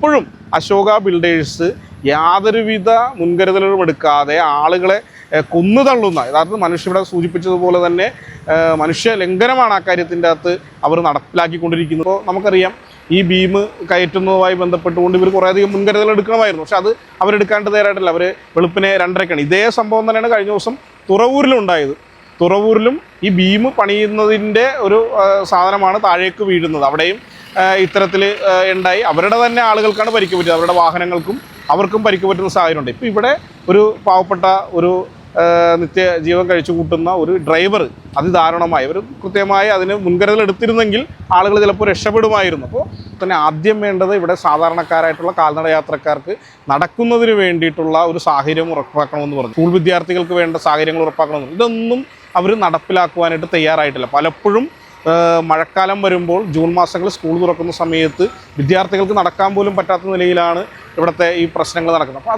ഇപ്പോഴും അശോക ബിൽഡേഴ്സ് യാതൊരുവിധ മുൻകരുതലുകളും എടുക്കാതെ ആളുകളെ കൊന്നു തള്ളുന്ന, യഥാർത്ഥത്തിൽ മനുഷ്യവിടെ സൂചിപ്പിച്ചതുപോലെ തന്നെ മനുഷ്യ ലംഘനമാണ് ആ കാര്യത്തിൻ്റെ അകത്ത് അവർ നടപ്പിലാക്കിക്കൊണ്ടിരിക്കുന്നത്. അപ്പോൾ നമുക്കറിയാം ഈ ബീം കയറ്റുന്നതുമായി ബന്ധപ്പെട്ടുകൊണ്ട് ഇവർ കുറേയധികം മുൻകരുതൽ എടുക്കണമായിരുന്നു. പക്ഷെ അത് അവരെടുക്കാണ്ട് നേരായിട്ടല്ല, അവർ വെളുപ്പിനെ 2:30-ക്കാണ്. ഇതേ സംഭവം തന്നെയാണ് കഴിഞ്ഞ ദിവസം തുറവൂരിലുണ്ടായത്. തുറവൂരിലും ഈ ബീം പണിയുന്നതിൻ്റെ ഒരു സാധനമാണ് താഴേക്ക് വീഴുന്നത്. അവിടെയും ഇത്തരത്തിൽ ഉണ്ടായി. അവരുടെ തന്നെ ആളുകൾക്കാണ് പരിക്ക് പറ്റിയത്, അവരുടെ വാഹനങ്ങൾക്കും അവർക്കും പരിക്ക് പറ്റുന്ന സാഹചര്യമുണ്ട്. ഇപ്പോൾ ഇവിടെ ഒരു പാവപ്പെട്ട ഒരു നിത്യജീവൻ കഴിച്ചു കൂട്ടുന്ന ഒരു ഡ്രൈവർ അതിദാരുണമായി, അവർ കൃത്യമായി അതിന് മുൻകരുതൽ എടുത്തിരുന്നെങ്കിൽ ആളുകൾ ചിലപ്പോൾ രക്ഷപ്പെടുമായിരുന്നു. അപ്പോൾ തന്നെ ആദ്യം വേണ്ടത് ഇവിടെ സാധാരണക്കാരായിട്ടുള്ള കാൽനട യാത്രക്കാർക്ക് നടക്കുന്നതിന് വേണ്ടിയിട്ടുള്ള ഒരു സാഹചര്യം ഉറപ്പാക്കണമെന്ന് പറഞ്ഞു. സ്കൂൾ വിദ്യാർത്ഥികൾക്ക് വേണ്ട സാഹചര്യങ്ങൾ ഉറപ്പാക്കണമെന്ന്. ഇതൊന്നും അവർ നടപ്പിലാക്കുവാനായിട്ട് തയ്യാറായിട്ടില്ല. പലപ്പോഴും മഴക്കാലം വരുമ്പോൾ ജൂൺ മാസങ്ങളിൽ സ്കൂൾ തുറക്കുന്ന സമയത്ത് വിദ്യാർത്ഥികൾക്ക് നടക്കാൻ പോലും പറ്റാത്ത നിലയിലാണ് ഇവിടുത്തെ ഈ പ്രശ്നങ്ങൾ നടക്കുന്നത്. അപ്പോൾ